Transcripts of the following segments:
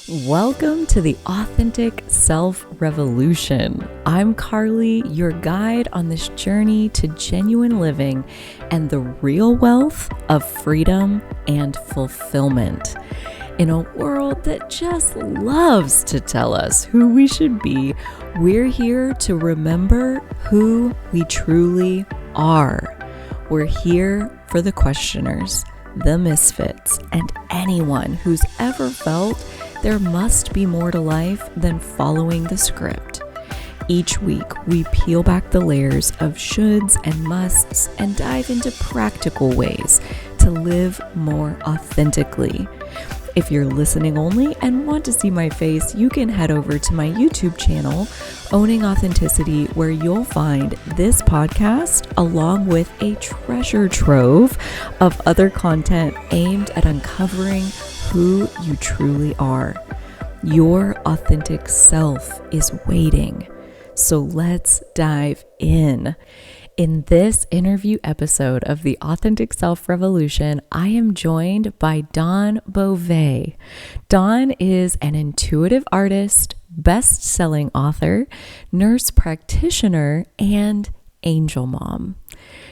Welcome to the Authentic Self Revolution. I'm Carly, your guide on this journey to genuine living and the real wealth of freedom and fulfillment. In a world that just loves to tell us who we should be, we're here to remember who we truly are. We're here for the questioners, the misfits, and anyone who's ever felt there must be more to life than following the script. Each week, we peel back the layers of shoulds and musts and dive into practical ways to live more authentically. If you're listening only and want to see my face, you can head over to my YouTube channel, Owning Authenticity, where you'll find this podcast along with a treasure trove of other content aimed at uncovering who you truly are. Your authentic self is waiting. So let's dive in. In this interview episode of the Authentic Self Revolution, I am joined by Dawn Bova. Dawn is an intuitive artist, best-selling author, nurse practitioner, and angel mom.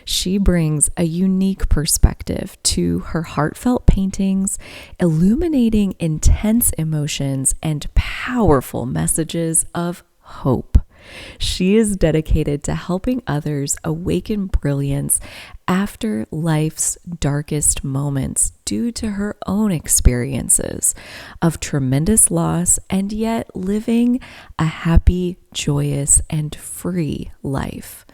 She brings a unique perspective to her heartfelt paintings, illuminating intense emotions and powerful messages of hope. She is dedicated to helping others awaken brilliance after life's darkest moments due to her own experiences of tremendous loss and yet living a happy, joyous, and free life.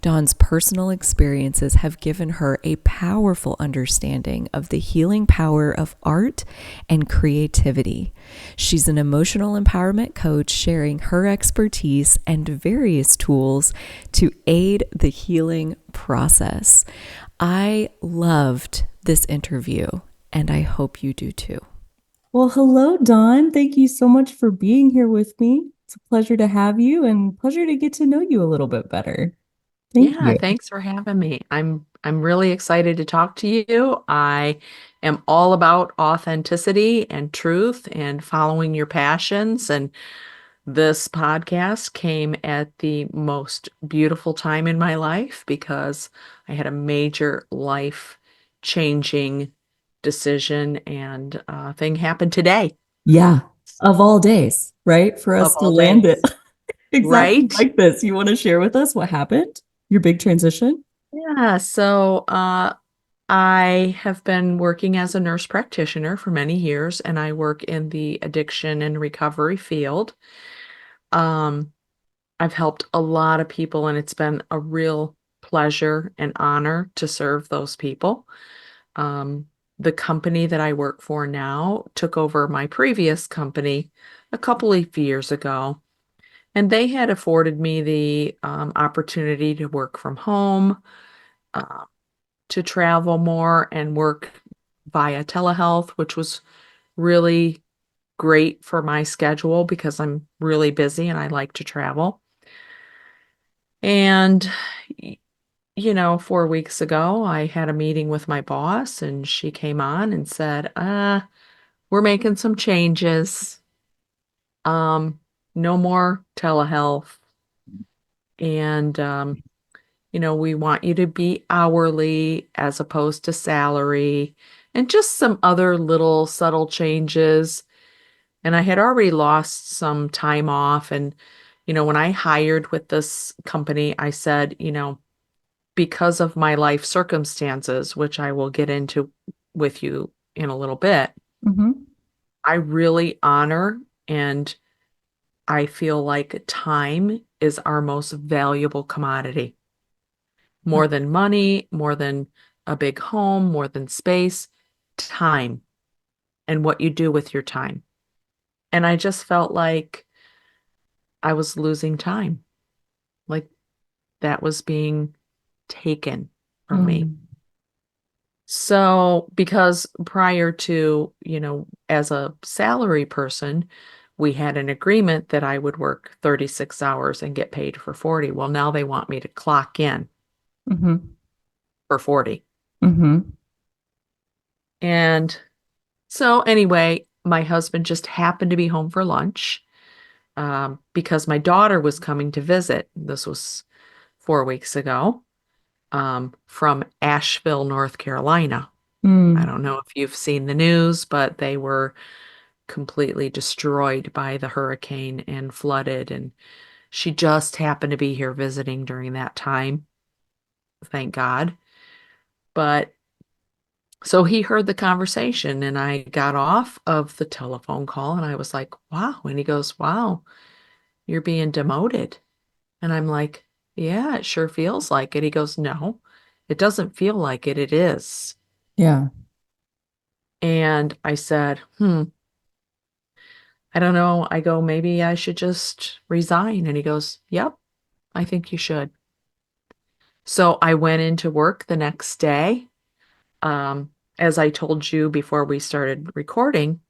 Dawn's personal experiences have given her a powerful understanding of the healing power of art and creativity. She's an emotional empowerment coach sharing her expertise and various tools to aid the healing process. I loved this interview, and I hope you do too. Well, hello, Dawn. Thank you so much for being here with me. It's a pleasure to have you and pleasure to get to know you a little bit better. Thank Yeah, you. thanks for having me. I'm really excited to talk to you. I am all about authenticity and truth and following your passions. And this podcast came at the most beautiful time in my life because I had a major life changing decision and thing happened today Yeah, of all days, right? For of us to all land it days, exactly right? like this. You want to share with us what happened? Your big transition? Yeah, so I have been working as a nurse practitioner for many years, and I work in the addiction and recovery field. Um, I've helped a lot of people, and it's been a real pleasure and honor to serve those people. Um, the company that I work for now took over my previous company a couple of years ago, and they had afforded me the opportunity to work from home. uh, to travel more and work via telehealth, which was really great for my schedule because I'm really busy and I like to travel. And, 4 weeks ago, I had a meeting with my boss and she came on and said, we're making some changes. Um, no more telehealth. And we want you to be hourly as opposed to salary, and just some other little subtle changes. And I had already lost some time off. And, when I hired with this company, I said, because of my life circumstances, which I will get into with you in a little bit, Mm-hmm. I really honor and I feel like time is our most valuable commodity. More than money, more than a big home, more than space, time and what you do with your time. And I just felt like I was losing time, like that was being taken from me. Mm-hmm. So, because prior to, as a salary person, we had an agreement that I would work 36 hours and get paid for 40. Well, now they want me to clock in Mm-hmm. for 40. Mm-hmm. And so, anyway, my husband just happened to be home for lunch because my daughter was coming to visit. This was 4 weeks ago from Asheville, North Carolina. I Mm. don't know if you've seen the news, but they were completely destroyed by the hurricane and flooded. And she just happened to be here visiting during that time, thank God. But so he heard the conversation, and I got off of the telephone call and I was like, wow. And he goes, wow, you're being demoted. And I'm like, yeah, it sure feels like it. He goes, no, it doesn't feel like it. It is. Yeah. And I said, I don't know. I go, maybe I should just resign. And he goes, yep, I think you should. So I went into work the next day. Um, as I told you before we started recording,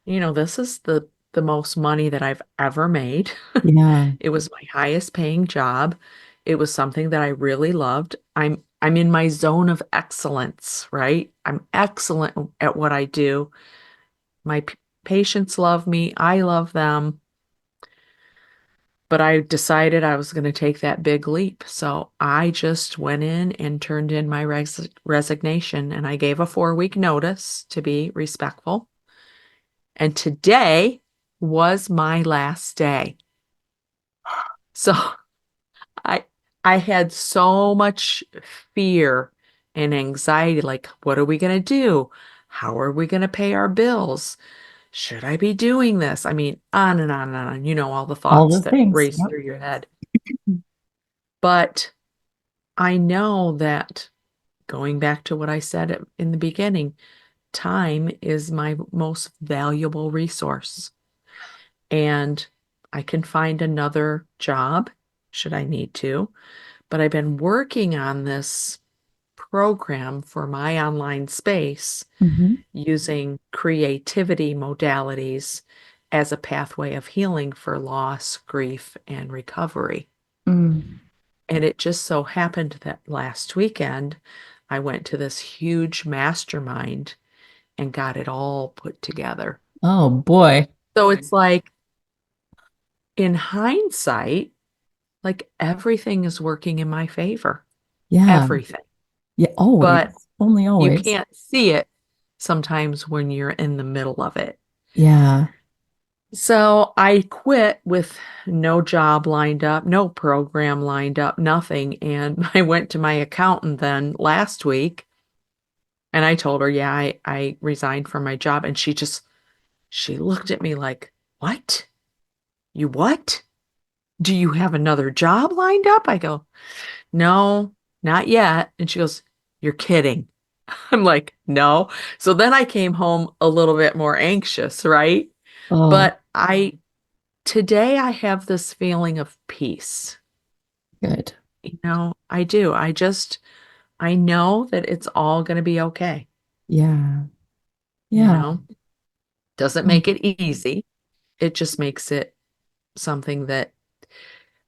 this is the most money that I've ever made. Yeah. It was my highest paying job. It was something that I really loved. I'm in my zone of excellence, right? I'm excellent at what I do. My patients love me. I love them. But I decided I was going to take that big leap. So I just went in and turned in my resignation, and I gave a 4 week notice to be respectful. And today was my last day. So I I had so much fear and anxiety, like, what are we going to do? How are we going to pay our bills? Should I be doing this? I mean, on and on and on. All the All thoughts the that things. race Yep. through your head. But I know that going back to what I said in the beginning, time is my most valuable resource. And I can find another job should I need to. But I've been working on this program for my online space Hmm. using creativity modalities as a pathway of healing for loss, grief, and recovery. Mm. And it just so happened that last weekend I went to this huge mastermind and got it all put together. Oh boy. So it's like, in hindsight, like everything is working in my favor, Yeah. everything. Yeah. But Always. Only you always. can't see it sometimes when you're in the middle of it. Yeah. So I quit with no job lined up, no program lined up, nothing. And I went to my accountant then last week and I told her, yeah, I resigned from my job. And she looked at me like, what? You what? Do you have another job lined up? I go, no, not yet. And she goes, you're kidding. I'm like, no. So then I came home a little bit more anxious, right? Oh, But today I have this feeling of peace. good. I do. I know that it's all going to be okay. Yeah. You Yeah. know, doesn't make it easy. It just makes it something that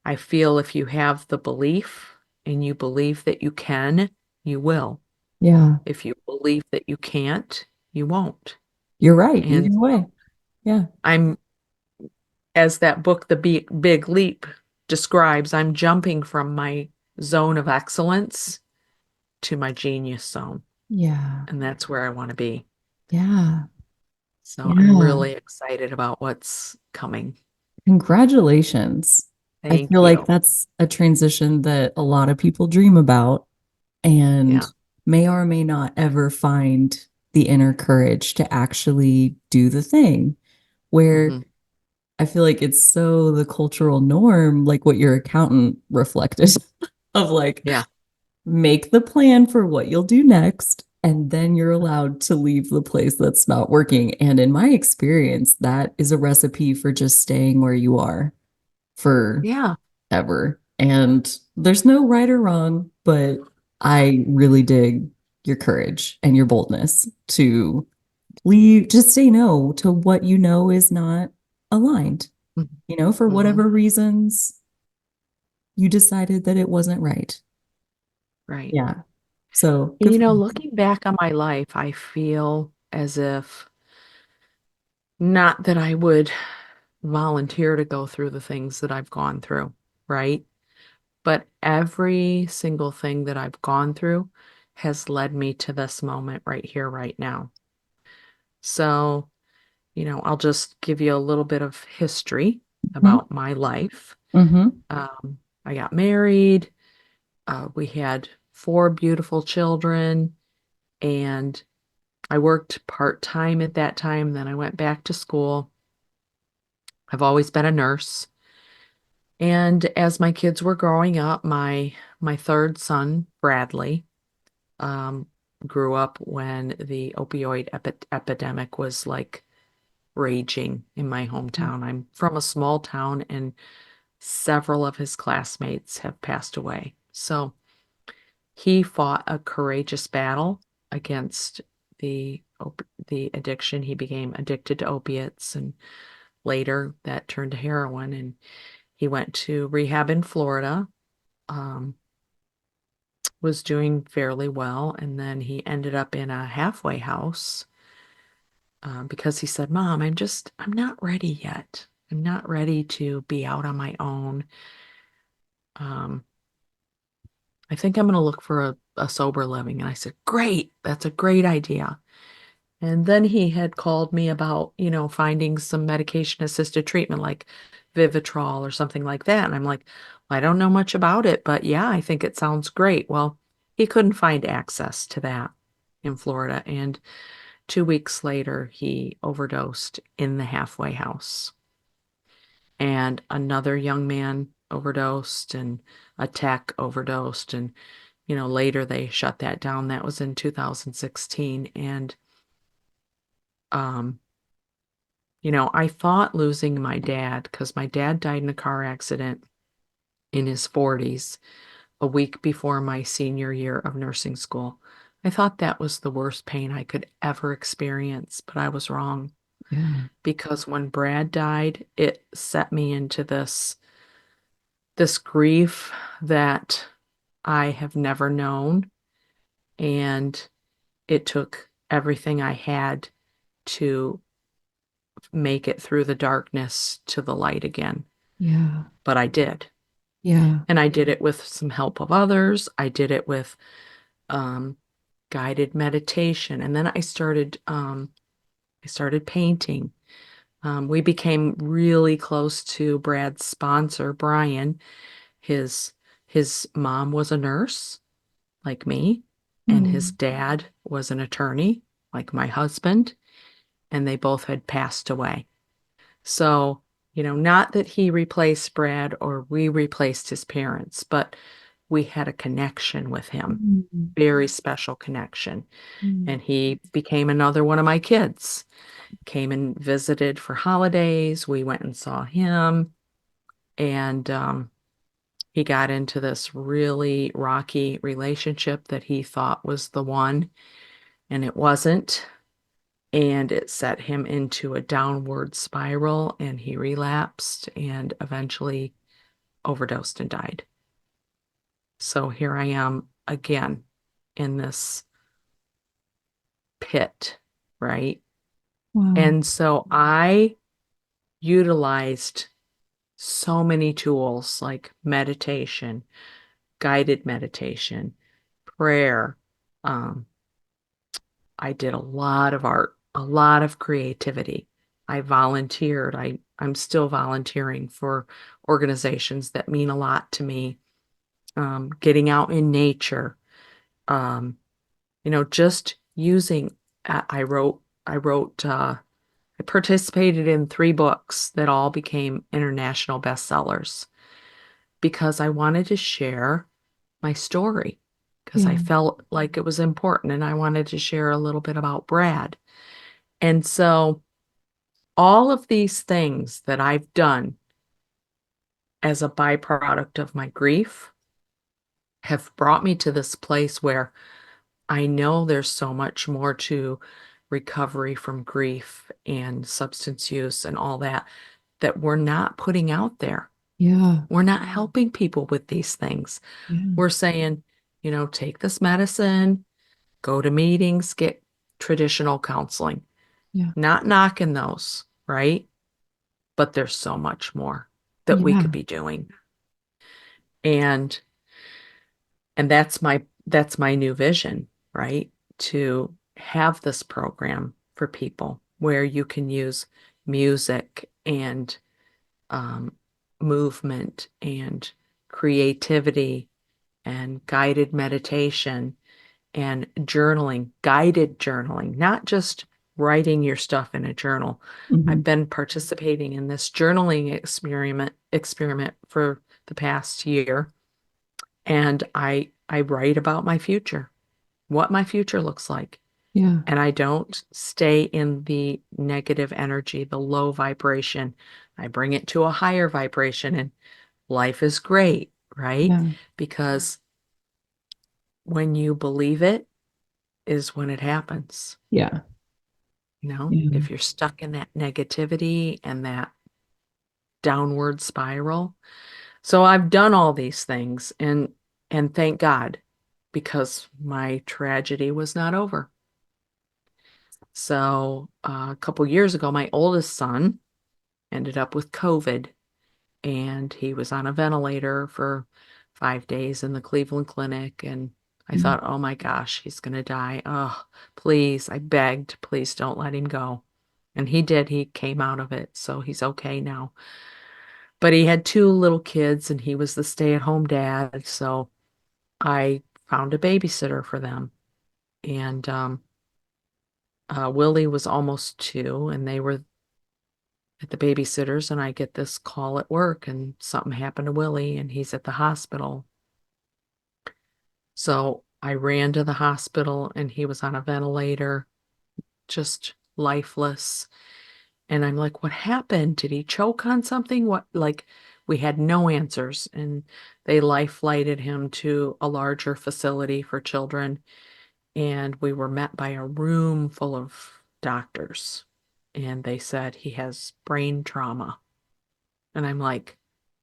I feel if you have the belief and you believe that you can, you will. Yeah. If you believe that you can't, you won't. You're right. And Either way. Yeah. I'm, as that book, The Big Leap, describes, I'm jumping from my zone of excellence to my genius zone. Yeah. And that's where I want to be. Yeah. So I'm Yeah. really excited about what's coming. Congratulations. I feel Thank like you. that's a transition that a lot of people dream about and Yeah. may or may not ever find the inner courage to actually do the thing. Where Hmm. I feel like it's so the cultural norm, like what your accountant reflected of like, Yeah. make the plan for what you'll do next, and then you're allowed to leave the place that's not working. And in my experience, that is a recipe for just staying where you are Yeah. forever. And there's no right or wrong, but I really dig your courage and your boldness to leave, just say no to what you know is not aligned, for Hmm. whatever reasons you decided that it wasn't right. Right. Yeah. So good for you. Looking back on my life, I feel as if Not that I would volunteer to go through the things that I've gone through, right? But every single thing that I've gone through has led me to this moment right here, right now. So, I'll just give you a little bit of history Mhm. about my life. Mhm. I got married. We had four beautiful children, and I worked part-time at that time. Then I went back to school. I've always been a nurse. And as my kids were growing up, my third son, Bradley, um, grew up when the opioid epidemic was like raging in my hometown. I'm from a small town, and several of his classmates have passed away. So he fought a courageous battle against the addiction. He became addicted to opiates, and later that turned to heroin. And he went to rehab in Florida. Um, was doing fairly well, and then he ended up in a halfway house because he said, "Mom, I'm not ready yet. I'm not ready to be out on my own. Um, I think I'm going to look for a sober living." And I said, "Great, that's a great idea." And then he had called me about, finding some medication assisted treatment like Vivitrol or something like that. And I'm like, "Well, I don't know much about it, but yeah, I think it sounds great." Well, he couldn't find access to that in Florida. And 2 weeks later, he overdosed in the halfway house. And another young man overdosed, and a tech overdosed. And, later they shut that down. That was in 2016. And, um, I thought losing my dad, because my dad died in a car accident in his 40s, a week before my senior year of nursing school. I thought that was the worst pain I could ever experience, but I was wrong. Yeah. Because when Brad died, it set me into this grief that I have never known, and it took everything I had to make it through the darkness to the light again. Yeah. But I did. Yeah. And I did it with some help of others. I did it with um, guided meditation. And then I started painting. We became really close to Brad's sponsor, Brian. His his mom was a nurse, like me, and his Mm. dad was an attorney, like my husband, and they both had passed away. So, not that he replaced Brad or we replaced his parents, but we had a connection with him, Mm. very special connection. Mm. And he became another one of my kids. Came and visited for holidays. We went and saw him, and he got into this really rocky relationship that he thought was the one, and it wasn't. And it set him into a downward spiral, and he relapsed and eventually overdosed and died. So here I am again in this pit, right? Wow. And so I utilized so many tools like meditation, guided meditation, prayer. Um, I did a lot of art, a lot of creativity. I volunteered. I'm still volunteering for organizations that mean a lot to me. Getting out in nature, um, just using. I participated in three books that all became international bestsellers because I wanted to share my story because I Yeah. felt like it was important, and I wanted to share a little bit about Brad. And so all of these things that I've done as a byproduct of my grief have brought me to this place where I know there's so much more to recovery from grief and substance use and all that that we're not putting out there. Yeah. We're not helping people with these things. Yeah. We're saying, take this medicine, go to meetings, get traditional counseling. Yeah. Not knocking those, right? But there's so much more that we Yeah. could be doing. And that's my new vision, right? To have this program for people where you can use music and um, movement and creativity and guided meditation and journaling, guided journaling, not just writing your stuff in a journal. Hmm. I've been participating in this journaling experiment for the past year, and I write about my future, what my future looks like. Yeah. And I don't stay in the negative energy, the low vibration. I bring it to a higher vibration, and life is great, right? Yeah. Because when you believe it is when it happens. Yeah. Yeah. If you're stuck in that negativity and that downward spiral. So I've done all these things, and thank God, because my tragedy was not over. So a couple years ago, my oldest son ended up with COVID, and he was on a ventilator for 5 days in the Cleveland Clinic. And I Mm. thought, oh my gosh, he's going to die. Oh, please, I begged, please don't let him go. And he did. He came out of it, so he's okay now. But he had two little kids, and he was the stay-at-home dad. So I found a babysitter for them. And Willie was almost 2, and they were at the babysitters. And I get this call at work, and something happened to Willie, and he's at the hospital. So I ran to the hospital, and he was on a ventilator, just lifeless. And I'm like, what happened? Did he choke on something? What, like, we had no answers. And they life flighted him to a larger facility for children. And we were met by a room full of doctors. And they said he has brain trauma. And I'm like,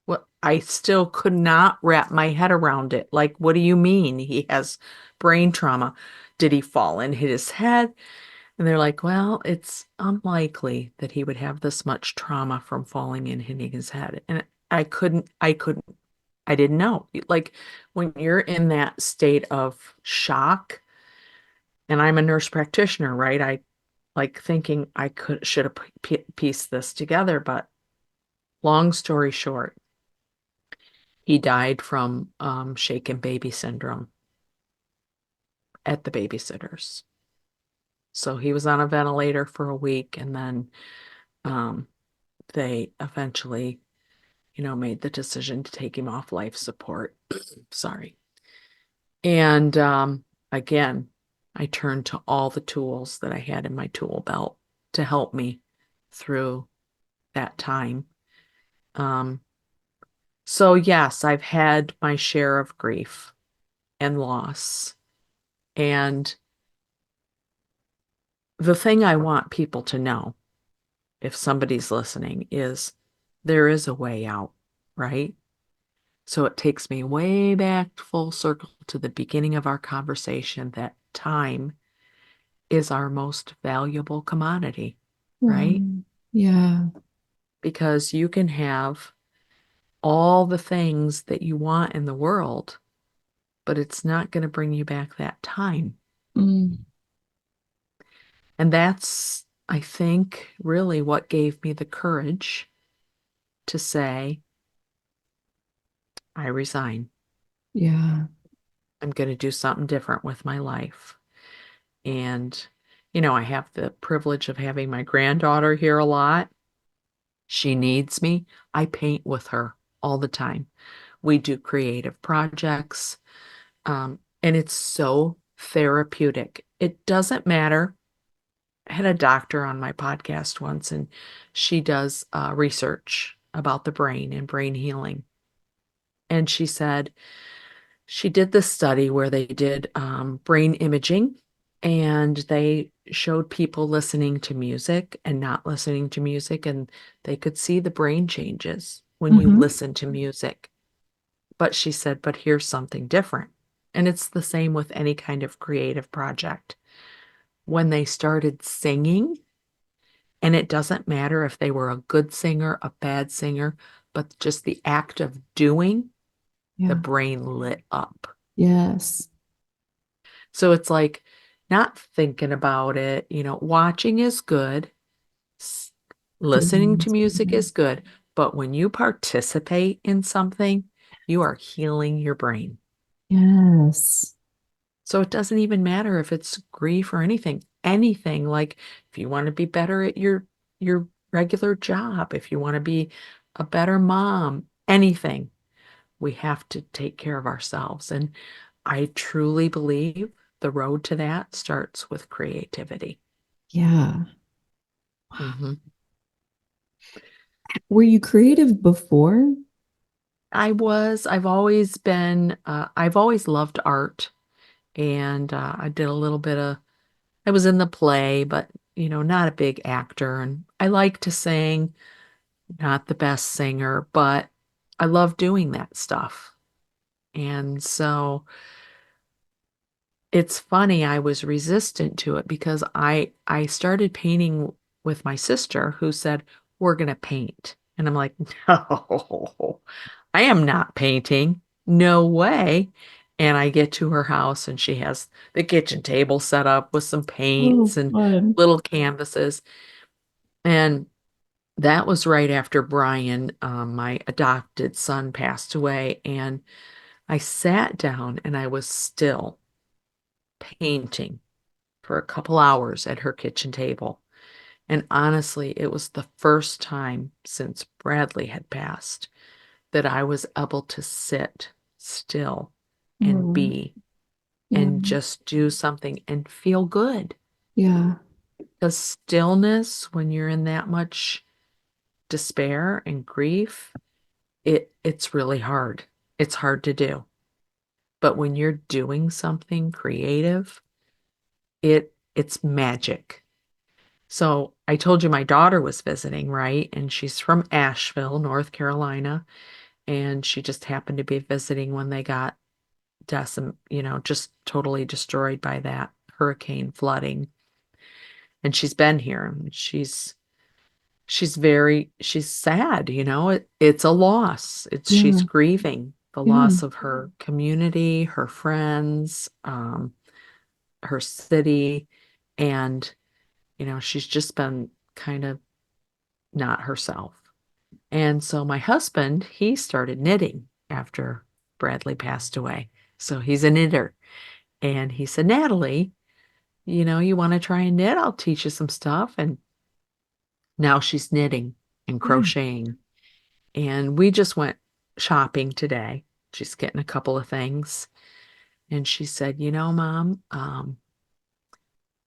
what? I still could not wrap my head around it. Like, what do you mean he has brain trauma? Did he fall and hit his head? And they're like, well, it's unlikely that he would have this much trauma from falling and hitting his head. And I didn't know. Like, when you're in that state of shock, and I'm a nurse practitioner, right? I like thinking I should have pieced this together, but long story short, he died from shaken baby syndrome at the babysitters. So he was on a ventilator for a week, and then um, they eventually, made the decision to take him off life support. Sorry. And again, I turned to all the tools that I had in my tool belt to help me through that time. Um, so yes, I've had my share of grief and loss. And the thing I want people to know, if somebody's listening, is there is a way out, right? So it takes me way back full circle to the beginning of our conversation that time is our most valuable commodity, Wow. right? Yeah. Because you can have all the things that you want in the world, but it's not going to bring you back that time. Mm. And that's, I think, really what gave me the courage to say, I resign. Yeah. I'm going to do something different with my life. And, I have the privilege of having my granddaughter here a lot. She needs me. I paint with her all the time. We do creative projects, and it's so therapeutic. It doesn't matter. I had a doctor on my podcast once, and she does research about the brain and brain healing. And she said she did this study where they did brain imaging, and they showed people listening to music and not listening to music, and they could see the brain changes when you Hmm. listen to music. But she said, but here's something different. And it's the same with any kind of creative project. When they started singing, And it doesn't matter if they were a good singer, a bad singer, but just the act of doing, the Yeah. brain lit up. Yes. So it's like not thinking about it, watching is good, s- listening Doing to is music good. is good, but when you participate in something, you are healing your brain. Yes. So it doesn't even matter if it's grief or anything. Anything like if you want to be better at your regular job, if you want to be a better mom, anything, we have to take care of ourselves. And I truly believe the road to that starts with creativity. Yeah. hmm Were you creative before? I've always loved art, and I was in the play, but not a big actor. And I like to sing, not the best singer, but I love doing that stuff. And so it's funny, I was resistant to it because I started painting with my sister who said, "We're gonna paint." And I'm like, "No, I am not painting. No way." And I get to her house and she has the kitchen table set up with some Oh, paints and fun. little canvases. And that was right after Brian, my adopted son, passed away. And I sat down and I was still painting for a couple hours at her kitchen table. And honestly, it was the first time since Bradley had passed that I was able to sit still and Oh, be yeah. and just do something and feel good. Yeah. Because stillness, when you're in that much despair and grief, it's really hard. It's hard to do. But when you're doing something creative, it's magic. So I told you my daughter was visiting, right? And she's from Asheville, North Carolina, and she just happened to be visiting when they got just totally destroyed by that hurricane flooding. And she's been here and she's sad, it's a loss. She's Yeah. grieving the Yeah. loss of her community, her friends, her city, and she's just been kind of not herself. And so my husband, he started knitting after Bradley passed away. So he's a knitter. And he said, "Natalie, you want to try and knit? I'll teach you some stuff." And now she's knitting and Yeah. crocheting. And we just went shopping today. She's getting a couple of things. And she said, Mom,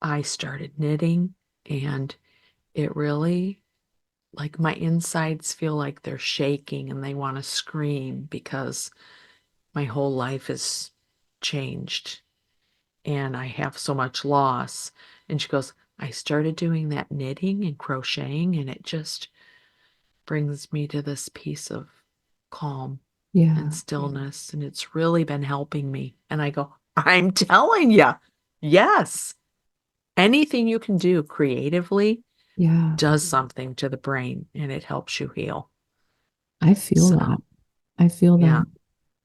I started knitting and it really, like, my insides feel like they're shaking and they want to scream because my whole life has changed and I have so much loss." And she goes, "I started doing that knitting and crocheting and it just brings me to this piece of calm and Yeah. stillness. And it's really been helping me." And I go, "I'm telling you, yes, anything you can do creatively Yeah. does something to the brain and it helps you heal." I feel that. So, I feel yeah, that.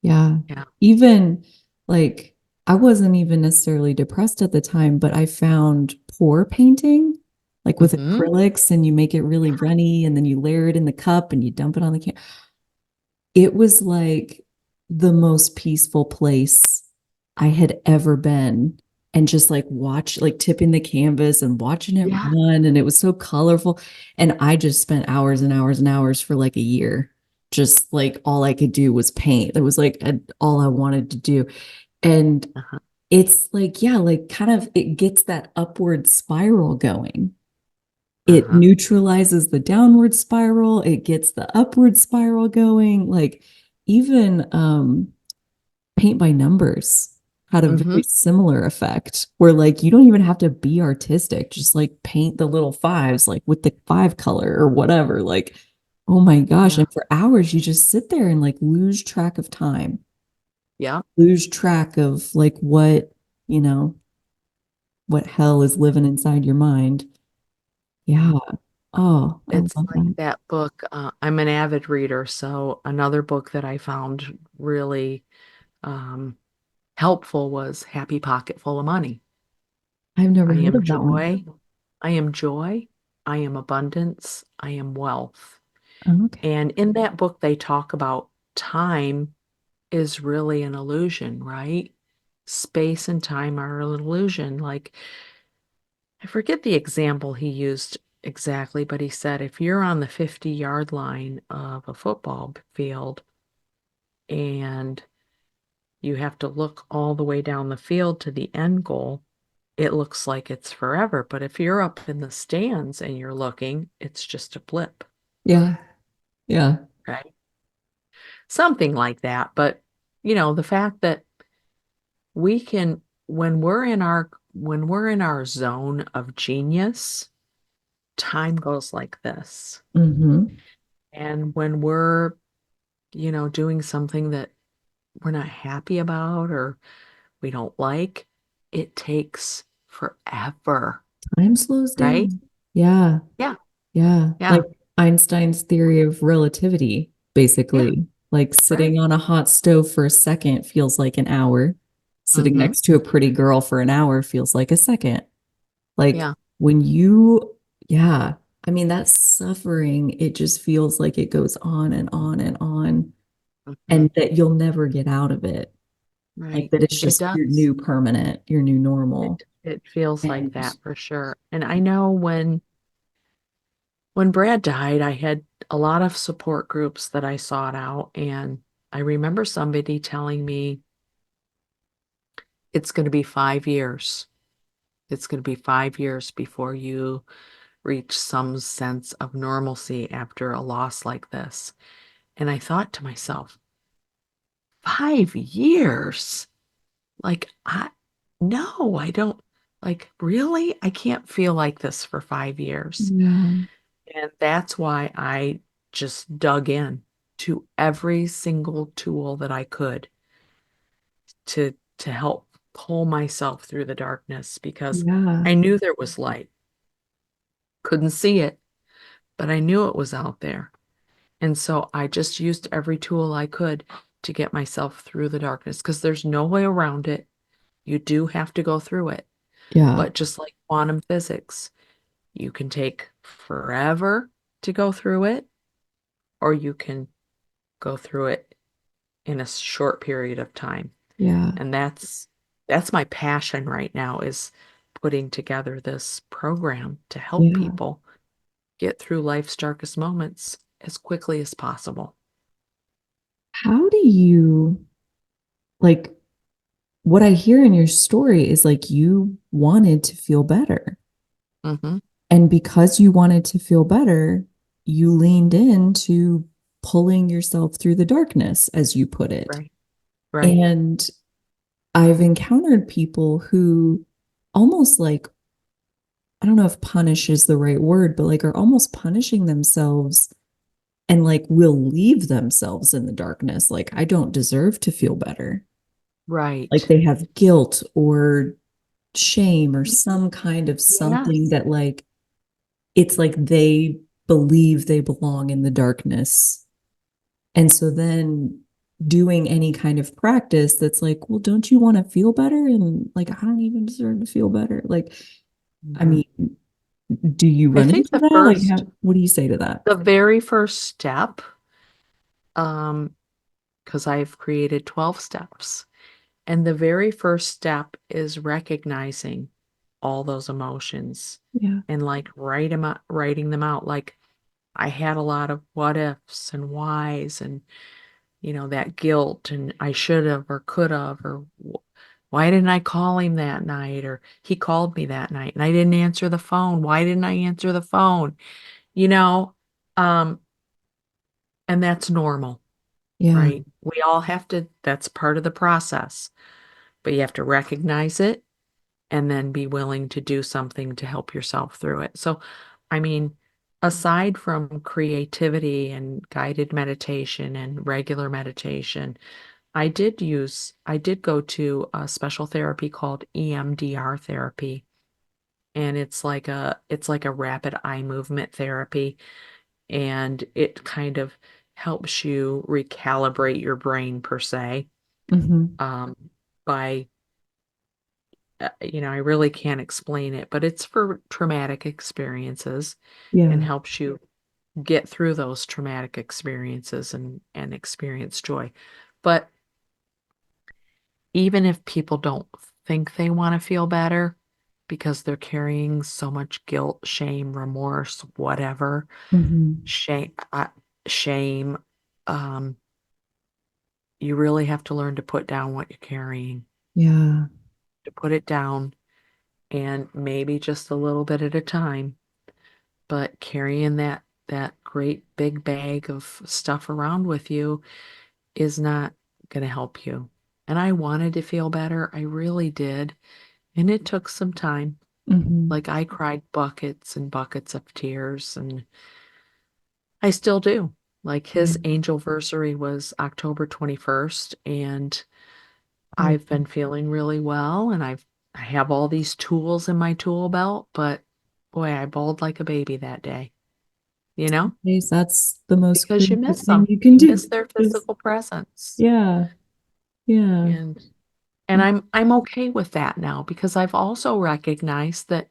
Yeah. yeah. Even like I wasn't even necessarily depressed at the time, but I found pour painting, like with hmm acrylics, and you make it really runny and then you layer it in the cup and you dump it on the can. It was like the most peaceful place I had ever been. And just like like tipping the canvas and watching it Yeah. run. And it was so colorful. And I just spent hours and hours and hours for like a year. Just like all I could do was paint. That was like all I wanted to do. And Uh-huh. it's like, yeah, like kind of it gets that upward spiral going. It Uh-huh. neutralizes the downward spiral, it gets the upward spiral going. Like even paint by numbers had a hmm very similar effect where like you don't even have to be artistic, just like paint the little fives like with the five color or whatever. Like, oh my gosh. Yeah. And for hours you just sit there and like lose track of time, Yeah. lose track of like you know, what hell is living inside your mind. Yeah. Oh, I It's love like that. that book. I'm an avid reader, so another book that I found really um, helpful was Happy Pocket Full of Money. I've never I heard am of that one. joy. I am joy. I am abundance. I am wealth. Oh, okay. And in that book, they talk about time is really an illusion, right? Space and time are an illusion. Like, I forget the example he used exactly, but he said if you're on the 50-yard line of a football field and you have to look all the way down the field to the end goal, it looks like it's forever. But if you're up in the stands and you're looking, it's just a blip, Yeah. Yeah. right? Something like that. But, the fact that we can, when we're in our zone of genius, time goes like this. Hmm. And when we're, doing something that we're not happy about or we don't like, it takes forever, Time slows right? down. Yeah. Yeah, Yeah. yeah, Like Einstein's theory of relativity, yeah, basically. Like right. sitting on a hot stove for a second feels like an hour. Sitting Mm-hmm. next to a pretty girl for an hour feels like a second. Like Yeah. when you, yeah, I mean, that suffering, it just feels like it goes on and on and on, Mm-hmm. and that you'll never get out of it. Like Right. that it's It just your does. new permanent, your new normal. It feels like And that for sure. And I know when Brad died, I had a lot of support groups that I sought out, and I remember somebody telling me it's going to be 5 years. It's going to be 5 years before you reach some sense of normalcy after a loss like this. And I thought to myself, 5 years? Like, no, I don't, like, really? I can't feel like this for 5 years. yeah, And that's why I just dug in to every single tool that I could to help pull myself through the darkness because yeah, I knew there was light. Couldn't see it, but I knew it was out there. And so I just used every tool I could to get myself through the darkness because there's no way around it. You do have to go through it. yeah, But just like quantum physics, you can take forever to go through it, or you can go through it in a short period of time. yeah, And that's my passion right now is putting together this program to help yeah. people get through life's darkest moments as quickly as possible. How do you like what I hear in your story is like you wanted to feel better. Hmm. And because you wanted to feel better, you leaned into pulling yourself through the darkness, as you put it. Right. Right. And I've encountered people who almost like, I don't know if punish is the right word, but like are almost punishing themselves and like will leave themselves in the darkness. Like, I don't deserve to feel better. Like Right. they have guilt or shame or some kind of something Yes. that like it's like they believe they belong in the darkness. And so then doing any kind of practice that's like, well, don't you want to feel better? And like, I don't even deserve to feel better. Like, I Mhm. mean, do you I run think into that? Like, what do you say to that? the very first step, um, because I've created 12 steps, and the very first step is recognizing all those emotions Yeah. and like writing them out. Like I had a lot of what ifs and whys and that guilt and I should have or could have or why didn't I call him that night or he called me that night and I didn't answer the phone. Why didn't I answer the phone? You know, um, and that's normal, Yeah. right? We all have to, that's part of the process, but you have to recognize it and then be willing to do something to help yourself through it. So, I mean, aside from creativity and guided meditation and regular meditation, I did go to a special therapy called EMDR therapy. and it's like a rapid eye movement therapy, and it kind of helps you recalibrate your brain per se, Hmm. um, by I really can't explain it, but it's for traumatic experiences and Yeah. helps you get through those traumatic experiences and experience joy. But even if people don't think they want to feel better because they're carrying so much guilt, shame, remorse, whatever, Hmm. shame, um, you really have to learn to put down what you're carrying, Yeah. to put it down, and maybe just a little bit at a time, but carrying that great big bag of stuff around with you is not going to help you. And I wanted to feel better. I really did. And it took some time. Hmm. Like I cried buckets and buckets of tears, and I still do. Like Yeah. his angelversary was October 21st, and Oh, I've been feeling really well, and I have all these tools in my tool belt, but boy, I bawled like a baby that day, you know? days, that's the most Because you creative miss thing them. you can You do. miss their Just, physical presence. yeah. Yeah. And I'm okay with that now because I've also recognized that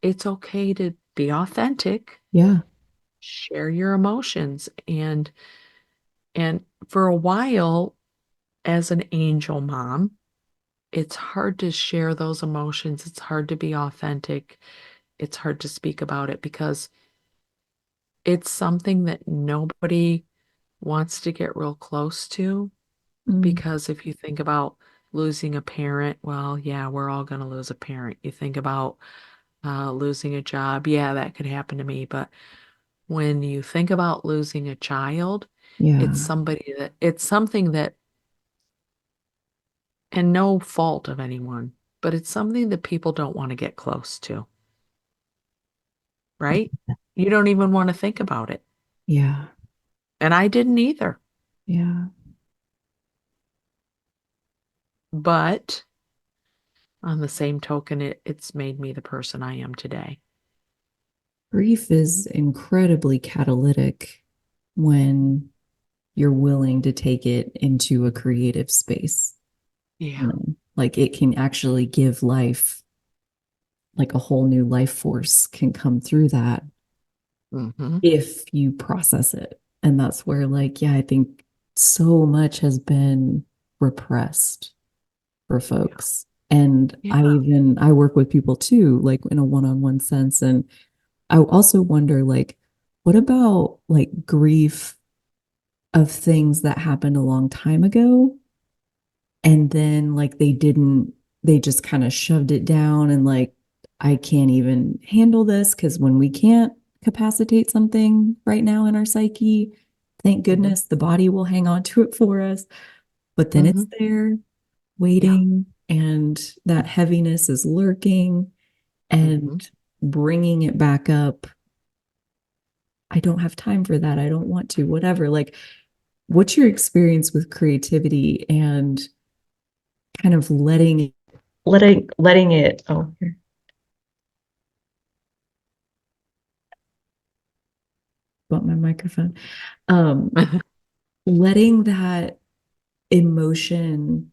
it's okay to be authentic, Yeah. share your emotions, and for a while as an angel mom, it's hard to share those emotions. It's hard to be authentic. It's hard to speak about it because it's something that nobody wants to get real close to. Mm. Because if you think about losing a parent, well, yeah, we're all going to lose a parent. You think about losing a job, yeah, that could happen to me. But when you think about losing a child, Yeah. it's something that, and no fault of anyone, but it's something that people don't want to get close to, right? You don't even want to think about it. Yeah. And I didn't either. Yeah. But on the same token, it's made me the person I am today. Grief is incredibly catalytic when you're willing to take it into a creative space. Yeah. You know, like it can actually give life, like a whole new life force can come through that Hmm. if you process it. And that's where, like, yeah, I think so much has been repressed for Yeah. folks. And Yeah. I work with people too, like in a one-on-one sense. And I also wonder, like, what about like grief of things that happened a long time ago? And then like they just kind of shoved it down and like, I can't even handle this because when we can't capacitate something right now in our psyche, thank Hmm. goodness the body will hang on to it for us. But then Hmm. it's there Yeah. waiting and that heaviness is lurking and Hmm. bringing it back up. I don't have time for that. I don't want to, whatever. Like, what's your experience with creativity and kind of letting it, oh, here, bump my microphone. Um, letting that emotion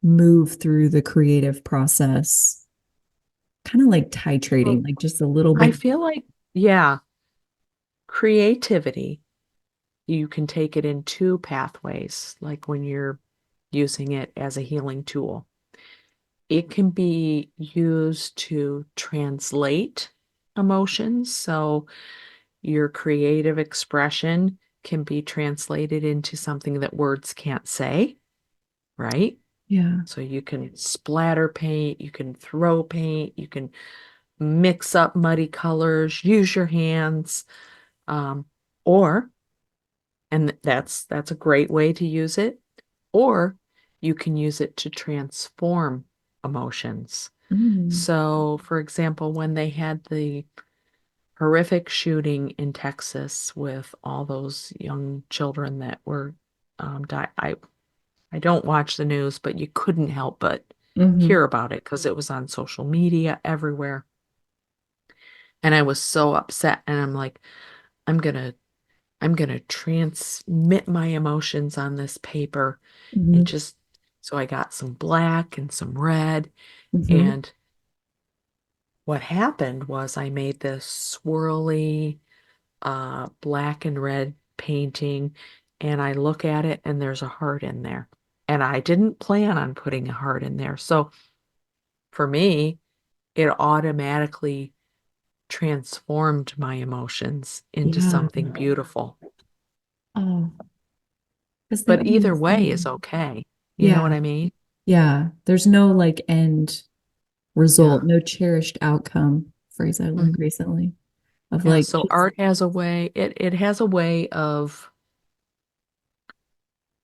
move through the creative process, kind of like Well, titrating, like just a little I bit. feel like, yeah, creativity, you can take it in two pathways, like when you're using it as a healing tool. It can be used to translate emotions. So your creative expression can be translated into something that words can't say, right? Yeah. So you can splatter paint, you can throw paint, you can mix up muddy colors, use your hands, um, or, and that's a great way to use it, or you can use it to transform emotions. Mm. So, for example, when they had the horrific shooting in Texas with all those young children that were I don't watch the news, but you couldn't help but Hmm. hear about it because it was on social media everywhere. And I was so upset. And I'm like, I'm gonna I'm gonna transmit my emotions on this paper and Mhm. just so I got some black and some red. Mhm. And what happened was I made this swirly black and red painting, and I look at it and there's a heart in there. And I didn't plan on putting a heart in there. So for me, it automatically transformed my emotions into Yeah. something beautiful. Oh, because they But either always way do. is okay. You know what Yeah. I mean? Yeah. There's no like end result, Yeah. no cherished outcome phrase I learned Mhm. recently of Yeah. like So just, art has a way, it has a way of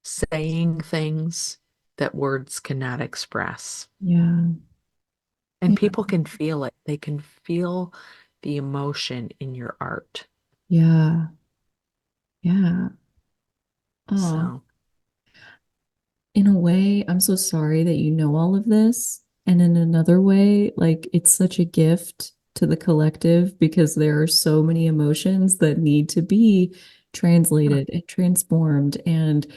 saying things that words cannot express. yeah. And Yeah. people can feel it. They can feel the emotion in your art. Yeah. Yeah. Oh, So, in a way, I'm so sorry that you know all of this. And in another way, like it's such a gift to the collective because there are so many emotions that need to be yeah, translated and transformed. And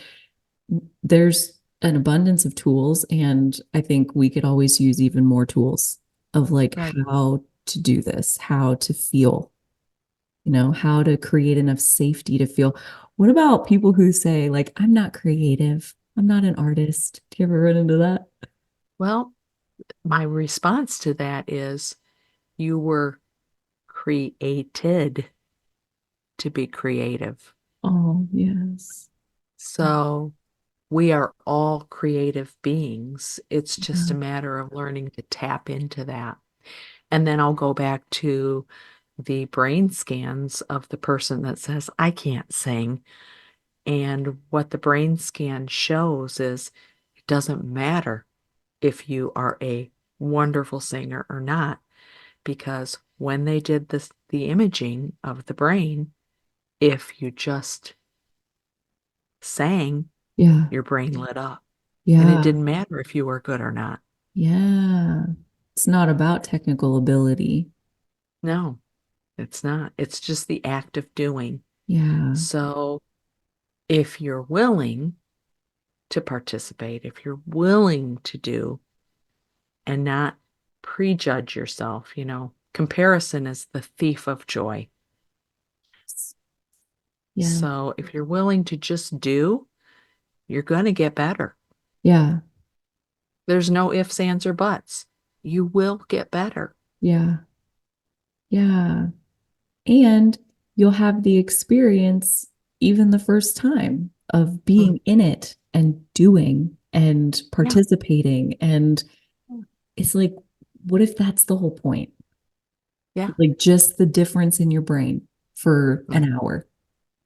there's an abundance of tools. And I think we could always use even more tools of like right. how to do this, how to feel, how to create enough safety to feel. What about people who say, like, I'm not creative, I'm not an artist? Do you ever run into that? Well, my response to that is you were created to be creative. Oh, yes. So, we are all creative beings. It's just a Yeah. matter of learning to tap into that. And then I'll go back to the brain scans of the person that says, I can't sing. And what the brain scan shows is it doesn't matter if you are a wonderful singer or not, because when they did the imaging of the brain, if you just sang, Yeah. your brain lit up. And it Yeah. didn't matter if you were good or not. Yeah. It's not about technical ability. No, it's not. It's just the act of doing. Yeah. So if you're willing to participate, if you're willing to do and not prejudge yourself, comparison is the thief of joy. Yeah. So if you're willing to just do, you're going to get better. Yeah. There's no ifs, ands, or buts. You will get better. Yeah. Yeah. And you'll have the experience even the first time of Mm, being in it and doing and yeah. participating. And it's like, what if that's the whole point? Yeah. Like just the difference in your brain for Mm, an hour.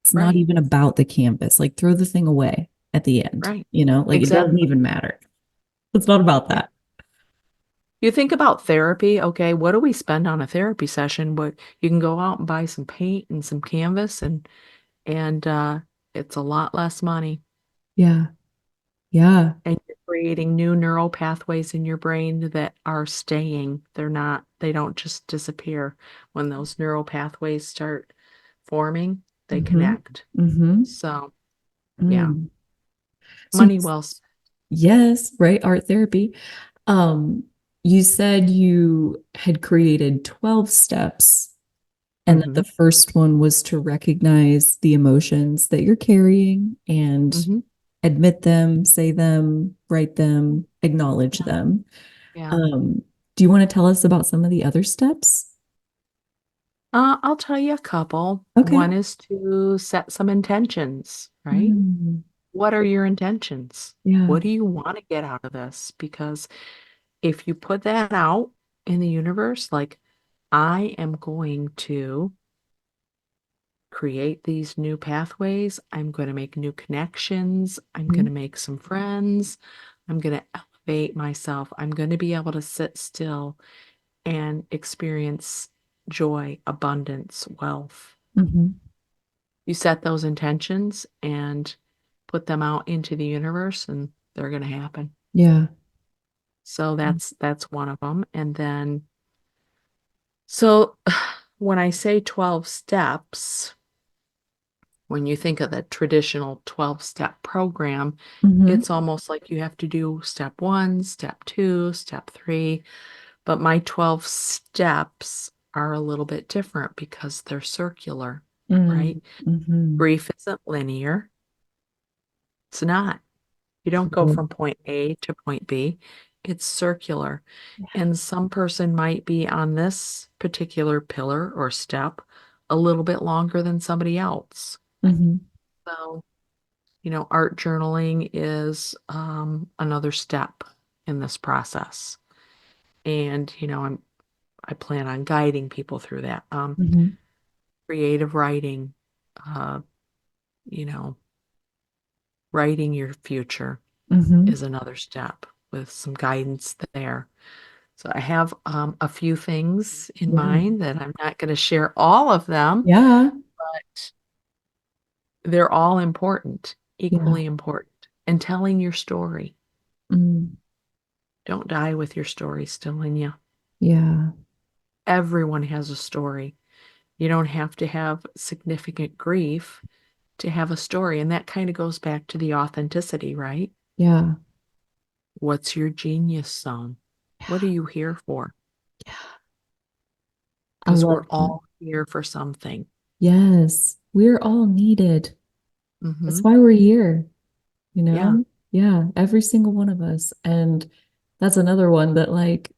It's not right. even about the canvas. Like throw the thing away at the end, Right. like it doesn't Exactly. even matter. It's not about Yeah. that. You think about therapy, okay, what do we spend on a therapy session? But you can go out and buy some paint and some canvas and it's a lot less money. Yeah. Yeah. And you're creating new neural pathways in your brain that are staying. They don't just disappear. When those neural pathways start forming, they Mm-hmm. connect. Mm-hmm. So, yeah, Mm. So money well spent. yes, right, art therapy. Um, you said you had created 12 steps and that the Hmm. first one was to recognize the emotions that you're carrying and Hmm. admit them, say them, write them, acknowledge Yeah. them. Yeah. Um, do you want to tell us about some of the other steps? I'll tell you a couple. Okay. One is to set some intentions, right? Mm, What are your intentions? yeah. What do you want to get out of this? Because if you put that out in the universe, like, I am going to create these new pathways, I'm going to make new connections, I'm going Mhm. to make some friends, I'm going to elevate myself, I'm going to be able to sit still and experience joy, abundance, wealth. Mhm. You set those intentions and put them out into the universe and they're going to happen. Yeah. So that's one of them. And then so when I say 12 steps, when you think of the traditional 12-step program, it's almost like you have to do step 1, step 2, step 3. But my 12 steps are a little bit different because they're circular, right? Mm-hmm. Grief isn't linear. It's not. You don't go from point A to point B. It's circular. And some person might be on this particular pillar or step a little bit longer than somebody else. Mm-hmm. So, art journaling is another step in this process. And, I plan on guiding people through that. Mm-hmm. Creative writing, uh, you know, writing your future Mm-hmm. is another step with some guidance there. So I have a few things in Yeah. mind that I'm not going to share all of them, Yeah. but they're all important, Yeah. equally important. And telling your story. Mm. Don't die with your story still in you. Yeah. Everyone has a story. You don't have to have significant grief to have a story. And that kind of goes back to the authenticity, right? Yeah. What's your genius zone? What are you here for? Yeah. I Because love we're that. all here for something. Yes. We're all needed. That's Mm-hmm. why we're here, you Yeah. know? Yeah. Every single one of us. And that's another one that like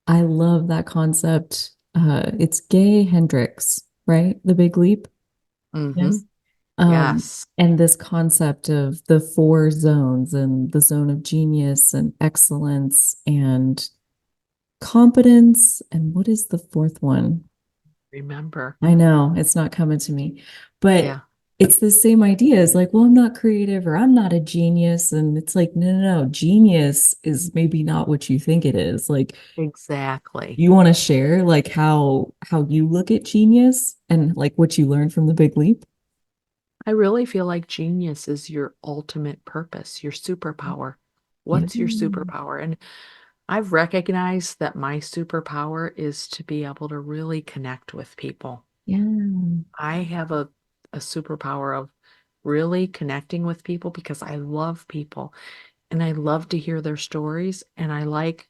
I love that concept. It's Gay Hendricks, right? The Big Leap. Mm-hmm. Yes. Um, Yes. and this concept of the four zones and the zone of genius and excellence and competence. And what is the fourth one? Remember. I know it's not coming to me, but Yeah. it's the same idea. It's like, well, I'm not creative or I'm not a genius. And it's like, no, no, no. Genius is maybe not what you think it is. Like, Exactly. you want to share like how you look at genius and like what you learned from the Big Leap? I really feel like genius is your ultimate purpose, your superpower. Yeah. What's your superpower? And I've recognized that my superpower is to be able to really connect with people. Yeah. I have a superpower of really connecting with people because I love people and I love to hear their stories. And I like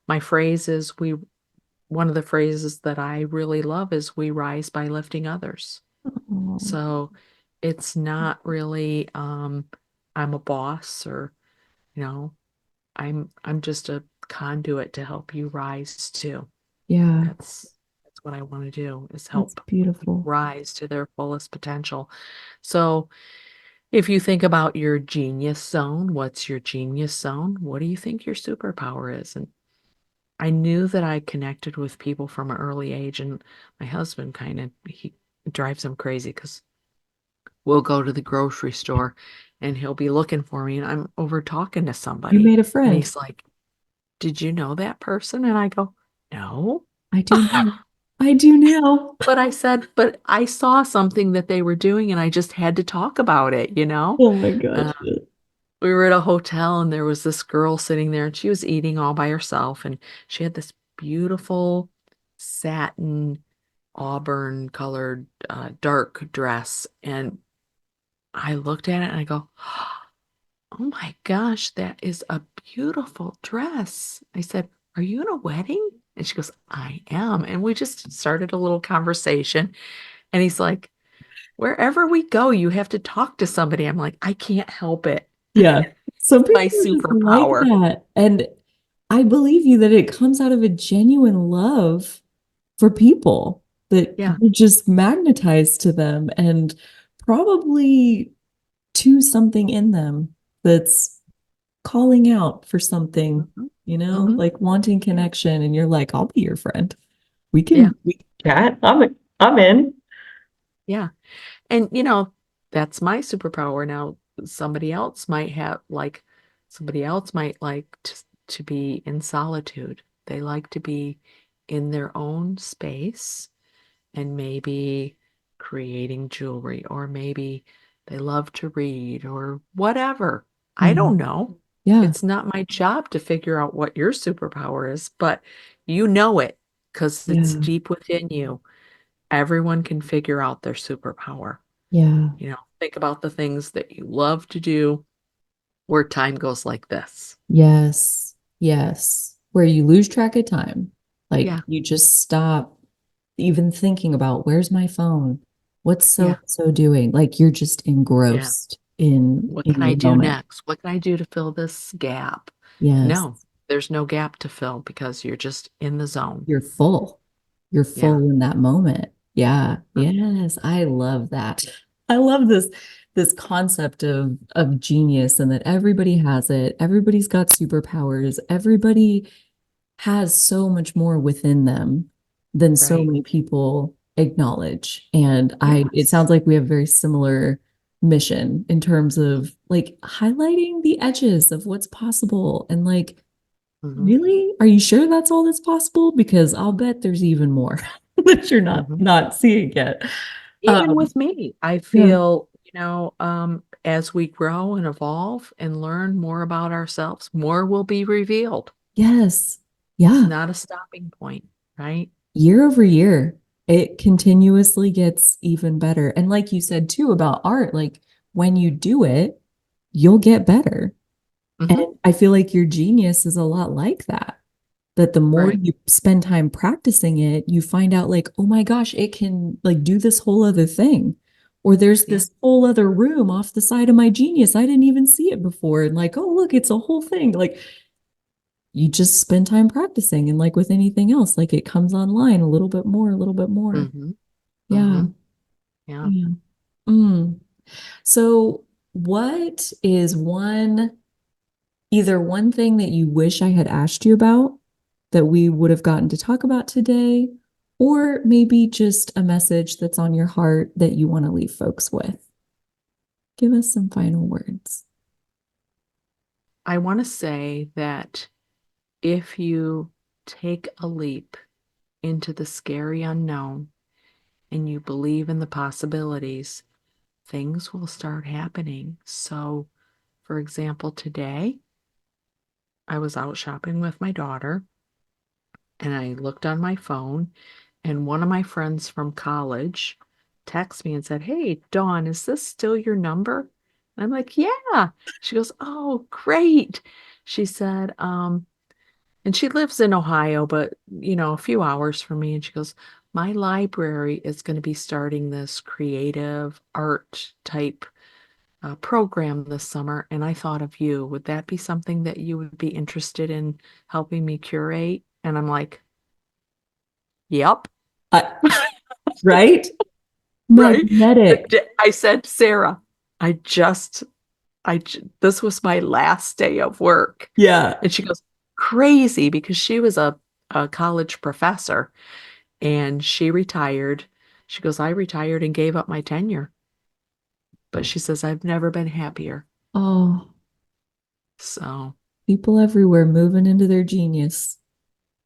my phrase is one of the phrases that I really love is we rise by lifting others. Oh, So it's not really I'm a boss or, you know, I'm just a conduit to help you rise too. yeah. That's what I want to do is That's help people beautiful. rise to their fullest potential. So if you think about your genius zone, what's your genius zone? What do you think your superpower is? And I knew that I connected with people from an early age, and my husband kind of he drives him crazy because we'll go to the grocery store and he'll be looking for me and I'm over talking to You somebody made a and friend. he's like, "Did you know that person?" And I go, "No." I do know. I do know. But I said, "But I saw something that they were doing and I just had to talk about it, you know?" Oh my gosh. Uh, we were at a hotel and there was this girl sitting there and she was eating all by herself and she had this beautiful satin auburn colored dark dress and I looked at it and I go, "Oh my gosh, that is a beautiful dress." I said, "Are you in a wedding?" And she goes, "I am." And we just started a little conversation. And he's like, "Wherever we go, you have to talk to somebody." I'm like, "I can't help it." Yeah. Some My people are just like superpower. that. And I believe you that it comes out of a genuine love for people, that Yeah. you're just magnetized to them and probably to something in them that's calling out for something, Mhm. you know, Mhm. like wanting connection. And you're like, I'll be your friend. We Yeah. can chat. I'm in. Yeah. And that's my superpower. Now, somebody else might like to be in solitude. They like to be in their own space and maybe creating jewelry, or maybe they love to read or whatever. I Mhm. don't know. Yeah. It's not my job to figure out what your superpower is, but you know it because it's Yeah. deep within you. everyone can figure out their superpower. Yeah. Think about the things that you love to do where time goes like this. Yes. Yes. Where you lose track of time. Like Yeah. you just stop even thinking about where's my phone? What's so Yeah. and so doing? Like you're just Yeah. engrossed in What can I the do moment. next? What can I do to fill this gap? Yes. No, there's no gap to fill because you're just in the zone. You're full. You're Yeah. full in that moment. Yeah. Yes. I love that. I love this concept of genius and that everybody has it. Everybody's got superpowers. Everybody has so much more within them than so Right. many people acknowledge. And it Yes. sounds like we have very similar mission in terms of like highlighting the edges of what's possible and like, Hmm. really? Are you sure that's all that's possible? Because I'll bet there's even more that you're not Hmm. not seeing yet. Even Um, with me, I yeah. feel, as we grow and evolve and learn more about ourselves, more will be revealed. Yes. It's Yeah. not a stopping point, right? Year over year, it continuously gets even better. And like you said too about art, like when you do it, you'll get better. And Hmm. I feel like your genius is a lot like that. That the more Right. you spend time practicing it, you find out like, oh my gosh, it can like do this whole other thing. Or there's Yeah. this whole other room off the side of my genius. I didn't even see it before. And like, oh, look, it's a whole thing. Like you just spend time practicing. And like with anything else, like it comes online a little bit more, a little bit more. Hmm. Yeah. Hmm. Yeah. Yeah. Mm. So, what is either one thing that you wish I had asked you about that we would have gotten to talk about today, or maybe just a message that's on your heart that you want to leave folks with? Give us some final words. I want to say that if you take a leap into the scary unknown and you believe in the possibilities, things will start happening. So, for example, today I was out shopping with my daughter and I looked on my phone, and one of my friends from college texted me and said, "Hey, Dawn, is this still your number?" And I'm like, "Yeah." She goes, "Oh, great." She said, and she lives in Ohio, but a few hours from me. And she goes, "My library is going to be starting this creative art type program this summer, and I thought of you. Would that be something that you would be interested in helping me curate?" And I'm like, "Yep." Right? Right. Magnetic. I said, "Sarah, this was my last day of work." Yeah. And she goes, "Crazy," because she was a college professor and she retired. She goes, "I retired and gave up my tenure." But she says, "I've never been happier." Oh, So, people everywhere moving into their genius,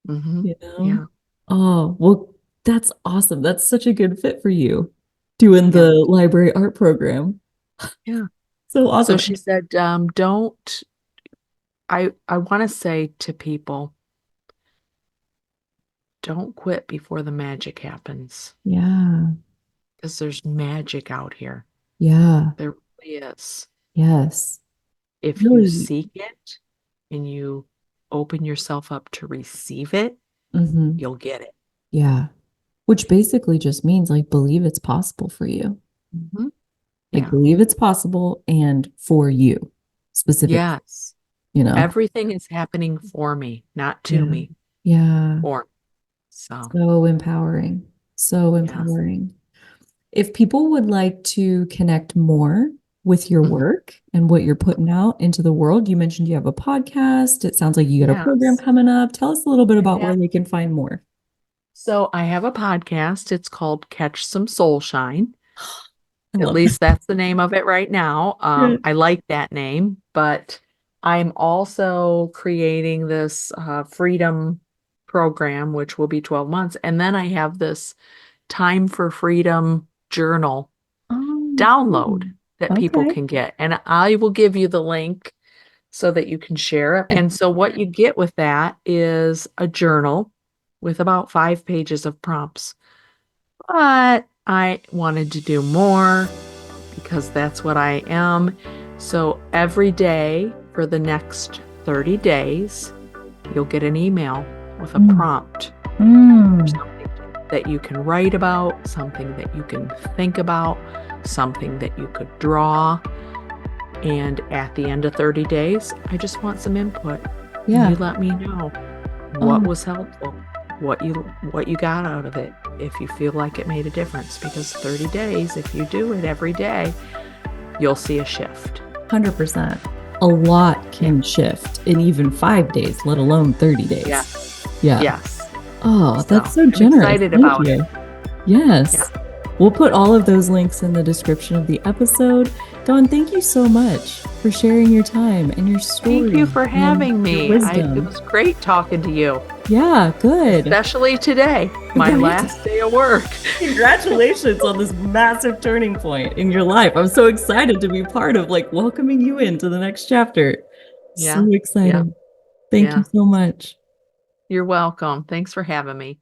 mhm, you know? yeah, Oh, well, that's awesome. That's such a good fit for you doing the yeah, library art program. yeah. So So awesome. she said, I want to say to people, don't quit before the magic happens Yeah. because there's magic out here. Yeah. There really is. Yes. If you Really. seek it and you open yourself up to receive it, Hmm. you'll get it. Yeah. Which basically just means like believe it's possible for you. Mhm. Like Yeah. believe it's possible and for you specifically, Yes. you know? Everything is happening for me, not to Yeah. me, Yeah. for me. So, So empowering. So yes. empowering. If people would like to connect more with your Mhm. work and what you're putting out into the world, you mentioned you have a podcast. It sounds like you got a program Yes. coming up. Tell us a little bit I about where have. they can find more. So I have a podcast. It's called Catch Some Soul Shine. I At love least that's the name of it right now. it. I like that name, but I'm also creating this freedom program, which will be 12 months. And then I have this Time for Freedom journal Oh, download cool. that people Okay. can get. And I will give you the link so that you can share it. And so what you get with that is a journal with about 5 pages of prompts. but I wanted to do more because that's what I am. So every day for the next 30 days, you'll get an email with a prompt. Something that you can write about, something that you can think about, something that you could draw. And at the end of 30 days, I just want some input. Yeah. You let me know what was helpful, what you got out of it, if you feel like it made a difference. Because 30 days, if you do it every day, you'll see a shift. 100%. A lot can shift in even 5 days, let alone 30 days. Yeah. Yes. Oh, that's so generous. I'm excited Thank about you. it. Yes. Yeah. We'll put all of those links in the description of the episode. Dawn, thank you so much for sharing your time and your story. Thank you for having me. Your wisdom. It was great talking to you. Yeah, good. Especially today, my Right. last day of work. Congratulations on this massive turning point in your life. I'm so excited to be part of welcoming you into the next chapter. Yeah. So excited. Thank you so much. You're welcome. Thanks for having me.